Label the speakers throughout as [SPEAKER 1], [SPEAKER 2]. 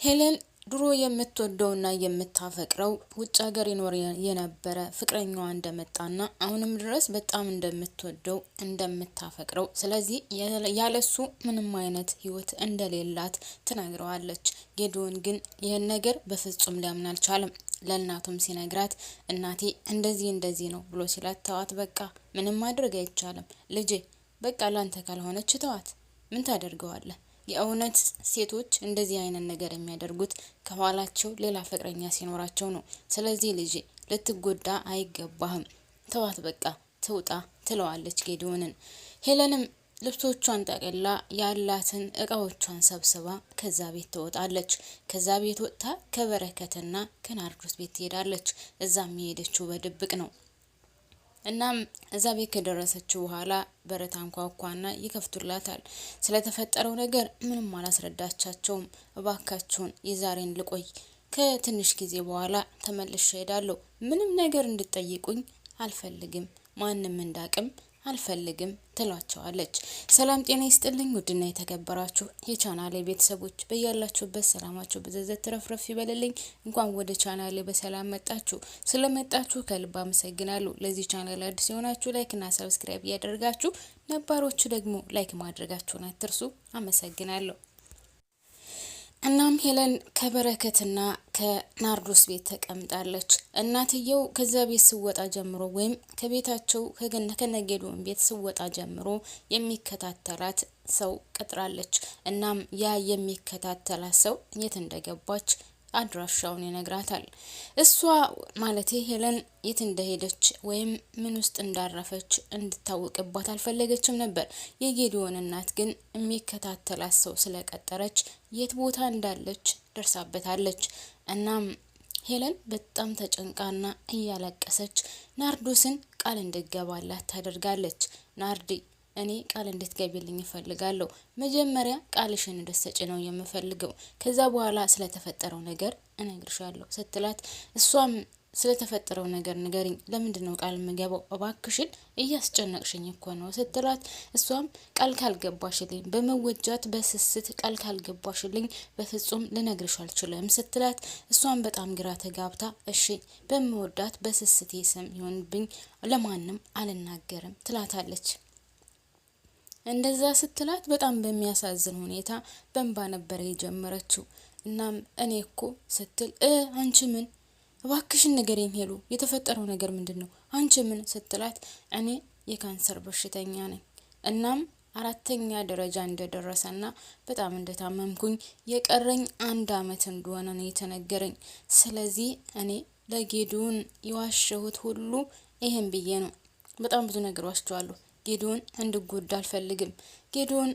[SPEAKER 1] ሄለን ድሮ የምትወደውና የምታፈቅረው ውጭ ሀገር ይኖር የነበረ ፍቅረኛዋ እንደመጣና አሁንም ድረስ በጣም እንደምትወደው እንደምታፈቅረው ስለዚህ ያለሱ ምንም አይነት ህይወት እንደሌላት ትነግረዋለች። ጌዶን ግን ይህን ነገር በፍጹም ሊያምን አልቻለም። ለእናቱም ሲነግራት እናቴ እንደዚህ ነው ብሎ ሲላት ተዋት በቃ ምንም ማድረግ አይቻልም ልጄ በቃ ላንተ ካልሆነች ተዋት ምን ታደርገዋለህ? የእውነት ሴቶች እንደዚህ አይነት ነገር የሚያደርጉት ከኋላቸው ሌላ ፍቅረኛ ሲኖራቸው ነው። ስለዚህ ልጄ ልትጎዳ አይገባህም። ተዋት በቃ ትውጣ ትለዋለች ጌዲዮንን። ሄለንም ልብሶቿን ጠቅላ ያላትን እቃዎቿን ሰብስባ ከዛ ቤት ትወጣለች። ከዛ ቤት ወጥታ ከበረከትና ከናርዶስ ቤት ትሄዳለች። እዛም የሄደችው በድብቅ ነው። እናም እዛ ቤት ከደረሰችው በኋላ በረት አንኳኳና ይከፍቱላታል። ስለተፈጠረው ነገር ምንም አላስረዳቻቸውም። እባካችሁን የዛሬን ልቆይ፣ ከትንሽ ጊዜ በኋላ ተመልሼ እሄዳለሁ። ምንም ነገር እንድትጠይቁኝ አልፈልግም፣ ማንም እንዳቅም አልፈልግም ትሏቸዋለች። ሰላም ጤና ይስጥልኝ ውድና የተከበራችሁ የቻናሌ ቤተሰቦች በያላችሁበት ሰላማችሁ በዘዘት ተረፍረፍ ይበልልኝ። እንኳን ወደ ቻናሌ በሰላም መጣችሁ። ስለመጣችሁ ከልብ አመሰግናለሁ። ለዚህ ቻናል አዲስ የሆናችሁ ላይክ እና ሰብስክራይብ እያደረጋችሁ ነባሮቹ ደግሞ ላይክ ማድረጋችሁን አትርሱ። አመሰግናለሁ። እናም ሄለን ከበረከትና ከናርዶስ ቤት ተቀምጣለች። እናትየው ከዛ ቤት ስወጣ ጀምሮ ወይም ከቤታቸው ከነጌዶን ቤት ስወጣ ጀምሮ የሚከታተላት ሰው ቀጥራለች። እናም ያ የሚከታተላት ሰው የት እንደገባች አድራሻውን ይነግራታል። እሷ ማለት ሄለን የት እንደሄደች ወይም ምን ውስጥ እንዳረፈች እንድታወቅባት አልፈለገችም ነበር። የጌዲዮን እናት ግን የሚከታተላት ሰው ስለቀጠረች የት ቦታ እንዳለች ደርሳበታለች። እናም ሄለን በጣም ተጨንቃና እያለቀሰች ናርዶስን ቃል እንድገባላት ታደርጋለች። ናርዲ እኔ ቃል እንድትገቢልኝ እፈልጋለሁ። መጀመሪያ ቃልሽን እንድትሰጪ ነው የምፈልገው። ከዛ በኋላ ስለተፈጠረው ነገር እነግርሻለሁ ስትላት እሷም ስለተፈጠረው ነገር ንገሪኝ፣ ለምንድን ነው ቃል የምገባው? እባክሽን እያስጨነቅሽኝ እኮ ነው ስትላት እሷም ቃል ካልገባሽልኝ በመወጃት በስስት ቃል ካልገባሽልኝ በፍጹም ልነግርሽ አልችልም ስትላት እሷም በጣም ግራ ተጋብታ እሺ በመወዳት በስስቴ ስም ይሆንብኝ ለማንም አልናገርም ትላታለች። እንደዛ ስትላት በጣም በሚያሳዝን ሁኔታ በእንባ ነበር የጀመረችው። እናም እኔ እኮ ስትል አንቺ ምን እባክሽን ንገሪኝ ሄሉ፣ የተፈጠረው ነገር ምንድነው? አንቺ ምን ስትላት እኔ የካንሰር በሽተኛ ነኝ። እናም 4ኛ ደረጃ እንደደረሰና በጣም እንደታመምኩኝ የቀረኝ 1 አመት እንደሆነ ነው የተነገረኝ። ስለዚህ እኔ ለጌዲዮን የዋሸሁት ሁሉ ይሄን ብዬ ነው። በጣም ብዙ ነገር ዋሽቻለሁ። ጌዲዮን እንድጎዳ አልፈልግም። ጌዲዮን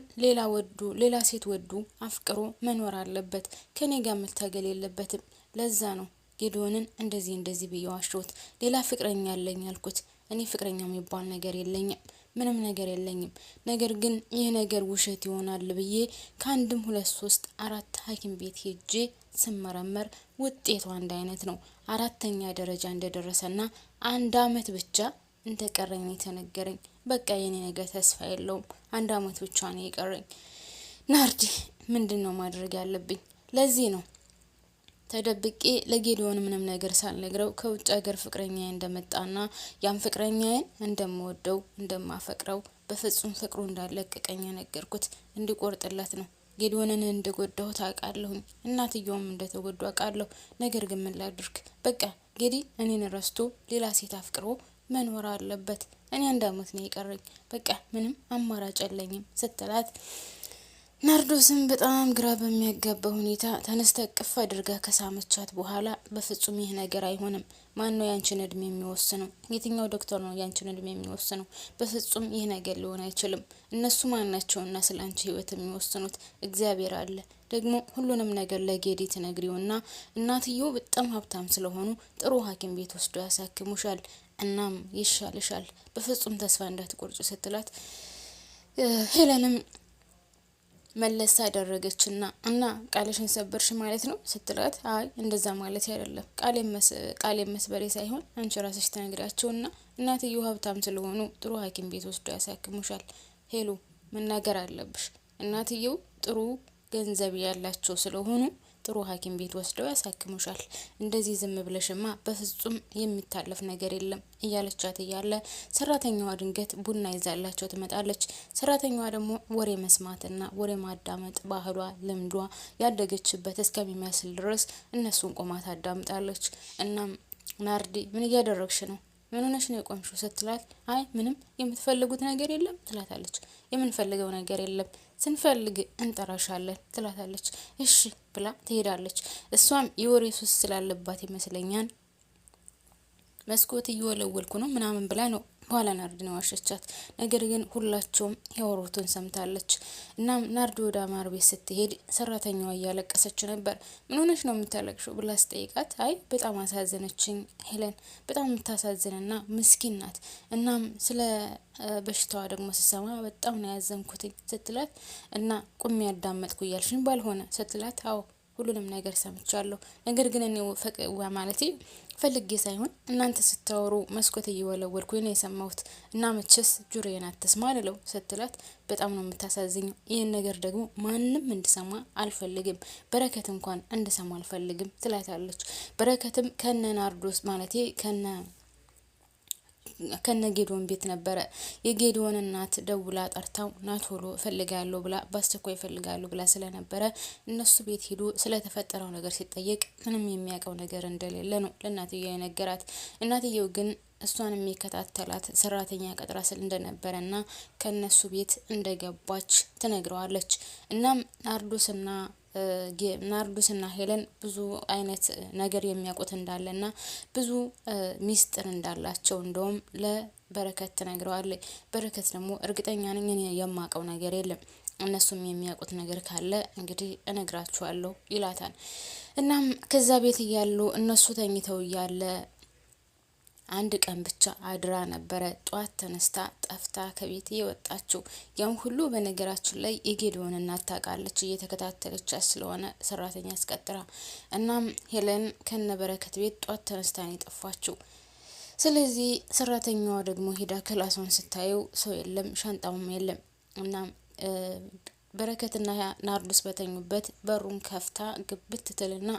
[SPEAKER 1] ሌላ ሴት ወዱ አፍቅሮ መኖር አለበት። ከኔ ጋር መታገል የለበትም። ለዛ ነው ጌዲዮንን እንደዚህ ብዬ ዋሽሁት። ሌላ ፍቅረኛ አለኝ አልኩት። እኔ ፍቅረኛ የሚባል ነገር የለኝም፣ ምንም ነገር የለኝም። ነገር ግን ይህ ነገር ውሸት ይሆናል ብዬ ከአንድም 2 3 4 ሐኪም ቤት ሄጄ ስመረመር ውጤቱ አንድ አይነት ነው። 4ኛ ደረጃ እንደደረሰና 1 አመት ብቻ እንደቀረኝ የተነገረኝ። በቃ የኔ ነገር ተስፋ የለውም። 1 አመት ብቻ ነው የቀረኝ። ናርዲ ምንድነው ማድረግ ያለብኝ? ለዚህ ነው ተደብቄ ለጌዲዮን ምንም ነገር ሳልነግረው ከውጭ ሀገር ፍቅረኛዬ እንደመጣና ያን ፍቅረኛዬን እንደምወደው እንደማፈቅረው በፍጹም ፍቅሩ እንዳለቀቀኝ ነገርኩት። እንዲቆርጥለት ነው። ጌዲዮንን እንደጎዳው ታውቃለሁኝ። እናትየውም እንደተጎዱ አውቃለሁ። ነገር ግን ምን ላድርግ? በቃ ጌዲ እኔን ረስቶ ሌላ ሴት አፍቅሮ መኖር አለበት። እኔ 1 አመት ነው የቀረኝ። በቃ ምንም አማራጭ የለኝም ስትላት ናርዶስም በጣም ግራ በሚያጋባ ሁኔታ ተነስታ ቅፍ አድርጋ ከሳመቻት በኋላ በፍጹም ይህ ነገር አይሆንም። ማን ነው ያንቺን እድሜ የሚወስነው? የትኛው ዶክተር ነው ያንቺን እድሜ የሚወስነው? በፍጹም ይህ ነገር ሊሆን አይችልም። እነሱ ማን ናቸውና ስላንቺ ህይወት የሚወስኑት? እግዚአብሔር አለ። ደግሞ ሁሉንም ነገር ለጌዲ ትነግሪውና እናትየው በጣም ሀብታም ስለሆኑ ጥሩ ሐኪም ቤት ወስዶ ያሳክሙሻል። እናም ይሻልሻል። በፍጹም ተስፋ እንዳትቆርጭ ስትላት ሄለንም መለስ አደረገችና እና ቃልሽን ሰበርሽ ማለት ነው ስትላት አይ እንደዛ ማለት አይደለም፣ ቃሌን መስበሬ ሳይሆን አንቺ ራስሽ ተነግራቸውና እናትየው ሀብታም ስለሆኑ ጥሩ ሐኪም ቤት ወስዶ ያሳክሙሻል። ሄሉ መናገር አለብሽ። እናትየው ጥሩ ገንዘብ ያላቸው ስለሆኑ ጥሩ ሐኪም ቤት ወስደው ያሳክሙሻል። እንደዚህ ዝም ብለሽማ በፍጹም የሚታለፍ ነገር የለም እያለቻት እያለ ሰራተኛዋ ድንገት ቡና ይዛላቸው ትመጣለች። ሰራተኛዋ ደግሞ ወሬ መስማትና ወሬ ማዳመጥ ባህሏ፣ ልምዷ ያደገችበት እስከሚመስል ድረስ እነሱን ቆማ ታዳምጣለች። እናም ናርዲ ምን እያደረግሽ ነው? ምን ሆነሽ ነው የቆምሽው? ስትላት አይ ምንም፣ የምትፈልጉት ነገር የለም ትላታለች። የምንፈልገው ነገር የለም፣ ስንፈልግ እንጠራሻለን ትላታለች። እሺ ብላ ትሄዳለች። እሷም የወሬ ሱስ ስላለባት ይመስለኛል መስኮት እየወለወልኩ ነው ምናምን ብላ ነው በኋላ ናርዲ ነው ዋሸቻት። ነገር ግን ሁላቸውም ያወሩትን ሰምታለች። እናም ናርዲ ወደ ማር ቤት ስትሄድ ሰራተኛዋ እያለቀሰች ነበር። ምን ሆነሽ ነው የምታለቅሽው ብላ ስጠይቃት አይ በጣም አሳዘነችኝ ሄለን፣ በጣም የምታሳዝንና ምስኪን ናት። እናም ስለ በሽታዋ ደግሞ ስሰማ በጣም ነው ያዘንኩትኝ ስትላት እና ቁሚ ያዳመጥኩ እያልሽኝ ባልሆነ ስትላት አዎ ሁሉንም ነገር ሰምቻለሁ። ነገር ግን እኔ ማለቴ ፈልጌ ሳይሆን እናንተ ስታወሩ መስኮት እየወለወልኩ ነው የሰማሁት እና መቼስ ጆሮዬን አትስማ አልለው ስትላት በጣም ነው የምታሳዝኘው። ይህን ነገር ደግሞ ማንም እንድሰማ አልፈልግም፣ በረከት እንኳን እንድሰማ አልፈልግም ትላታለች። በረከትም ከነ ናርዶስ ማለቴ ከነ ጌዶን ቤት ነበረ። የጌዶን እናት ደውላ ጠርታው ናቶሎ እፈልጋለሁ ብላ በአስቸኳይ እፈልጋለሁ ብላ ስለነበረ እነሱ ቤት ሄዱ። ስለተፈጠረው ነገር ሲጠየቅ ምንም የሚያውቀው ነገር እንደሌለ ነው ለእናትየው የነገራት። እናትየው ግን እሷን የሚከታተላት ሰራተኛ ቀጥራ ስል እንደነበረና ከነሱ ቤት እንደገባች ትነግረዋለች። እናም ናርዶስና ሄለን ብዙ አይነት ነገር የሚያውቁት እንዳለና ብዙ ሚስጥር እንዳላቸው እንደውም ለበረከት ትነግረዋለች። በረከት ደግሞ እርግጠኛ ነኝ እኔ የማውቀው ነገር የለም፣ እነሱም የሚያውቁት ነገር ካለ እንግዲህ እነግራችኋለሁ ይላታል። እናም ከዛ ቤት እያሉ እነሱ ተኝተው እያለ አንድ ቀን ብቻ አድራ ነበረ ጧት ተነስታ ጠፍታ ከቤት የወጣችው። ያም ሁሉ በነገራችን ላይ የጌዶን እናት ታውቃለች፣ እየተከታተለቻት ስለሆነ ሰራተኛ አስቀጥራ። እናም ሄለን ከነበረከት ቤት ጧት ተነስታ ነው የጠፋችው። ስለዚህ ሰራተኛዋ ደግሞ ሄዳ ክላሷን ስታየው ሰው የለም፣ ሻንጣውም የለም። እናም በረከትና ናርዶስ በተኙበት በሩን ከፍታ ግብት ትልና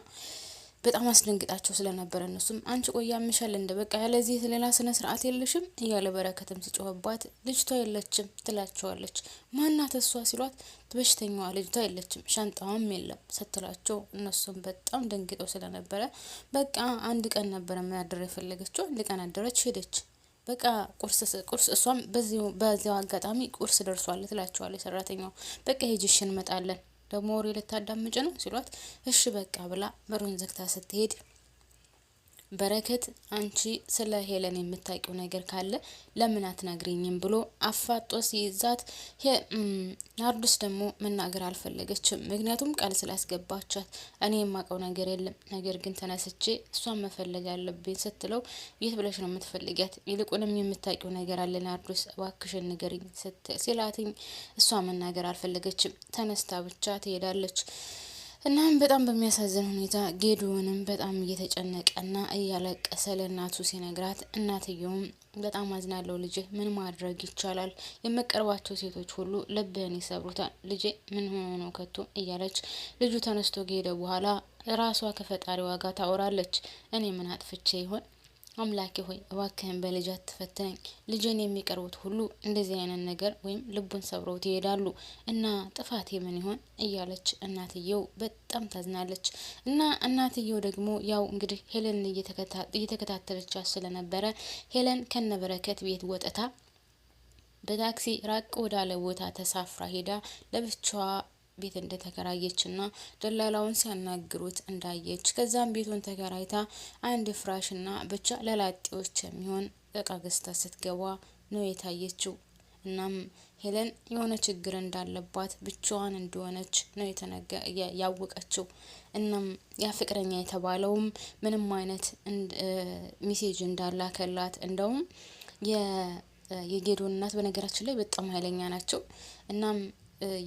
[SPEAKER 1] በጣም አስደንግጣቸው ስለነበረ እነሱም አንቺ ቆያ ምሻል እንደ በቃ ያለዚህ ሌላ ስነ ስርዓት የለሽም እያለ በረከትም ሲጮህባት ልጅቷ የለችም ትላቸዋለች። ማናት እሷ ሲሏት በሽተኛዋ ልጅቷ የለችም ሻንጣዋም የለም ስትላቸው እነሱም በጣም ደንግጠው ስለነበረ በቃ አንድ ቀን ነበረ ማድረግ የፈለገችው፣ አንድ ቀን አደረች ሄደች። በቃ ቁርስ እሷም በዚያው አጋጣሚ ቁርስ ደርሷል ትላቸዋለች ሰራተኛው። በቃ ሂጂሽ እንመጣለን ደግሞ ወሬ ልታዳምጭ ነው ሲሏት እሺ በቃ ብላ በሩን ዘግታ ስትሄድ በረከት አንቺ ስለ ሄለን የምታውቂው ነገር ካለ ለምን አትነግሪኝም ብሎ አፋጦ ሲይዛት ናርዶስ ደግሞ መናገር አልፈለገችም። ምክንያቱም ቃል ስላስገባቻት እኔ የማውቀው ነገር የለም፣ ነገር ግን ተነስቼ እሷን መፈለግ አለብኝ ስትለው የት ብለሽ ነው የምትፈልጊያት? ይልቁንም የምታውቂው ነገር አለ ናርዶስ እባክሽን ንገሪኝ ሲላትኝ እሷ መናገር አልፈለገችም። ተነስታ ብቻ ትሄዳለች። እናም በጣም በሚያሳዝን ሁኔታ ጌዶንም በጣም እየተጨነቀና እያለቀሰ ለእናቱ ሲነግራት እናትየውም በጣም አዝናለሁ ልጄ፣ ምን ማድረግ ይቻላል? የመቀርባቸው ሴቶች ሁሉ ልብህን ይሰብሩታል ልጄ፣ ምን ሆኖ ነው ከቶ እያለች ልጁ ተነስቶ ከሄደ በኋላ ራሷ ከፈጣሪዋ ጋር ታወራለች። እኔ ምን አጥፍቼ ይሆን? አምላኬ ሆይ እባክህን በልጅ አትፈትነኝ። ልጅን የሚቀርቡት ሁሉ እንደዚህ አይነት ነገር ወይም ልቡን ሰብረው ይሄዳሉ እና ጥፋቴ ምን ይሆን እያለች እናትየው በጣም ታዝናለች። እና እናትየው ደግሞ ያው እንግዲህ ሄለን እየተከታተለቻት ስለነበረ ሄለን ከነበረከት ቤት ወጥታ በታክሲ ራቅ ወዳለ ቦታ ተሳፍራ ሄዳ ለብቻዋ ቤት እንደተከራየችና ደላላውን ሲያናግሩት እንዳየች ከዛም ቤቱን ተከራይታ አንድ ፍራሽና ብቻ ለላጤዎች የሚሆን እቃ ገዝታ ስትገባ ነው የታየችው። እናም ሄለን የሆነ ችግር እንዳለባት ብቻዋን እንደሆነች ነው ያወቀችው። እናም ያ ፍቅረኛ የተባለውም ምንም አይነት ሜሴጅ እንዳላከላት እንደውም የጌዶን እናት በነገራችን ላይ በጣም ኃይለኛ ናቸው። እናም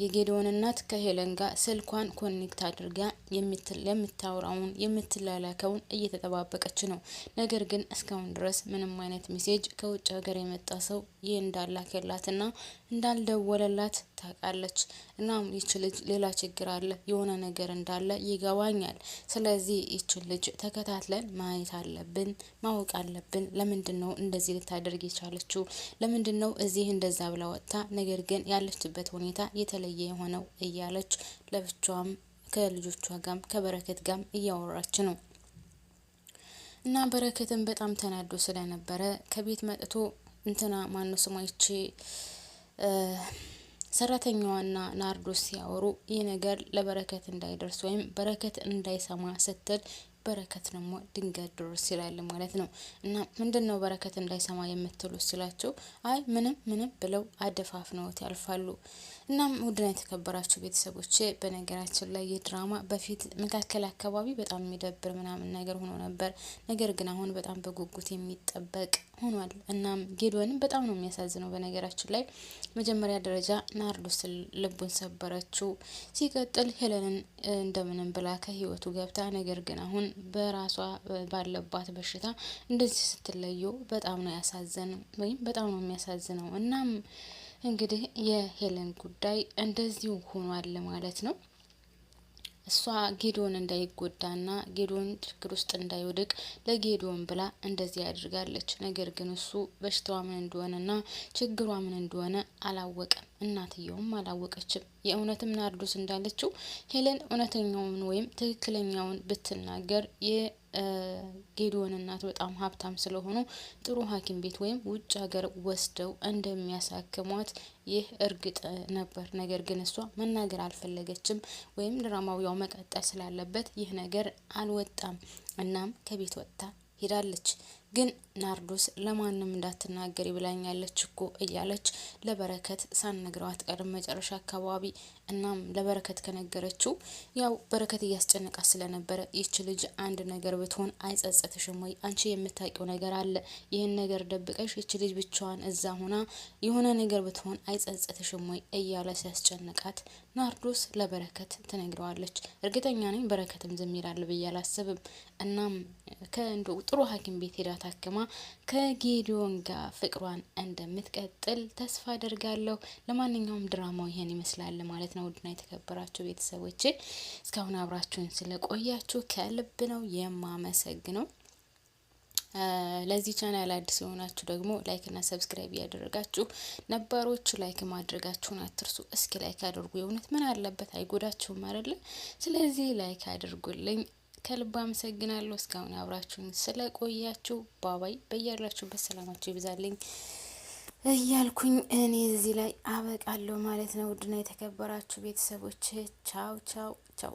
[SPEAKER 1] የጌዶን እናት ከሄለን ጋር ስልኳን ኮኔክት አድርጋ የምታወራውን የምትላላከውን እየተጠባበቀች ነው። ነገር ግን እስካሁን ድረስ ምንም አይነት ሜሴጅ ከውጭ ሀገር የመጣ ሰው ይህ እንዳላከላትና እንዳልደወለላት ታውቃለች። እናም ይች ልጅ ሌላ ችግር አለ፣ የሆነ ነገር እንዳለ ይገባኛል። ስለዚህ ይች ልጅ ተከታትለን ማየት አለብን፣ ማወቅ አለብን። ለምንድን ነው እንደዚህ ልታደርግ የቻለችው? ለምንድን ነው እዚህ እንደዛ ብላ ወጥታ ነገር ግን ያለችበት ሁኔታ የተለየ የሆነው እያለች ለብቻዋም ከልጆቿ ጋም ከበረከት ጋም እያወራች ነው። እና በረከትን በጣም ተናዶ ስለነበረ ከቤት መጥቶ እንትና ማነው ስሟ ይቺ ሰራተኛዋና ናርዶስ ሲያወሩ ይህ ነገር ለበረከት እንዳይደርስ ወይም በረከት እንዳይሰማ ስትል በረከት ደግሞ ድንገት ድረስ ይላል ማለት ነው። እና ምንድነው በረከት እንዳይሰማ የምትሉ ሲላቸው አይ ምንም ብለው አደፋፍነውት ያልፋሉ። እናም ውድና የተከበራችሁ ቤተሰቦች በነገራችን ላይ የድራማ በፊት መካከል አካባቢ በጣም የሚደብር ምናምን ነገር ሆኖ ነበር። ነገር ግን አሁን በጣም በጉጉት የሚጠበቅ ሆኗል። እናም ጌዶንም በጣም ነው የሚያሳዝነው። በነገራችን ላይ መጀመሪያ ደረጃ ናርዶስ ልቡን ሰበረችው። ሲቀጥል ሄለንን እንደምንም ብላ ከህይወቱ ገብታ ነገር ግን አሁን በራሷ ባለባት በሽታ እንደዚህ ስትለየው በጣም ነው ያሳዘነው ወይም በጣም ነው የሚያሳዝነው። እናም እንግዲህ የሄለን ጉዳይ እንደዚሁ ሆኗል ማለት ነው። እሷ ጌዶን እንዳይጎዳና ጌዶን ችግር ውስጥ እንዳይወድቅ ለጌዶን ብላ እንደዚህ ያድርጋለች። ነገር ግን እሱ በሽታዋ ምን እንደሆነና ችግሯ ምን እንደሆነ አላወቀም። እናትየውም አላወቀችም። የእውነትም ናርዶስ እንዳለችው ሄለን እውነተኛውን ወይም ትክክለኛውን ብትናገር የጌዶን እናት በጣም ሀብታም ስለሆኑ ጥሩ ሐኪም ቤት ወይም ውጭ ሀገር ወስደው እንደሚያሳክሟት ይህ እርግጥ ነበር። ነገር ግን እሷ መናገር አልፈለገችም ወይም ድራማው ያው መቀጠል ስላለበት ይህ ነገር አልወጣም። እናም ከቤት ወጥታ ሄዳለች። ግን ናርዶስ ለማንም እንዳትናገሪ ብላኛለች እኮ እያለች ለበረከት ሳትነግረው አትቀርም መጨረሻ አካባቢ። እናም ለበረከት ከነገረችው ያው በረከት እያስጨነቃት ስለነበረ ይች ልጅ አንድ ነገር ብትሆን አይጸጸትሽም ወይ? አንቺ የምታውቂው ነገር አለ፣ ይህን ነገር ደብቀሽ ይች ልጅ ብቻዋን እዛ ሆና የሆነ ነገር ብትሆን አይጸጸትሽም ወይ እያለ ሲያስጨንቃት ናርዶስ ለበረከት ትነግረዋለች። እርግጠኛ ነኝ በረከትም ዝም ይላል ብዬ አላስብም። እናም ጥሩ ሐኪም ቤት ሄዳ ታክማ ከጌዲዮን ጋር ፍቅሯን እንደምትቀጥል ተስፋ አደርጋለሁ። ለማንኛውም ድራማው ይሄን ይመስላል ማለት ነው። ውድና የተከበራችሁ ቤተሰቦቼ እስካሁን አብራችሁን ስለቆያችሁ ከልብ ነው የማመሰግነው። ለዚህ ቻናል አዲስ የሆናችሁ ደግሞ ላይክ እና ሰብስክራይብ ያደረጋችሁ ነባሮቹ ላይክ ማድረጋችሁን አትርሱ። እስኪ ላይክ አድርጉ። የእውነት ምን አለበት አይጎዳችሁም አይደለ? ስለዚህ ላይክ አድርጉልኝ። ከልብ አመሰግናለሁ እስካሁን አብራችሁን ስለቆያችሁ። ባባይ በያላችሁበት ሰላማችሁ ይብዛልኝ እያልኩኝ እኔ እዚህ ላይ አበቃለሁ ማለት ነው። ውድና የተከበራችሁ ቤተሰቦች ቻው ቻው ቻው።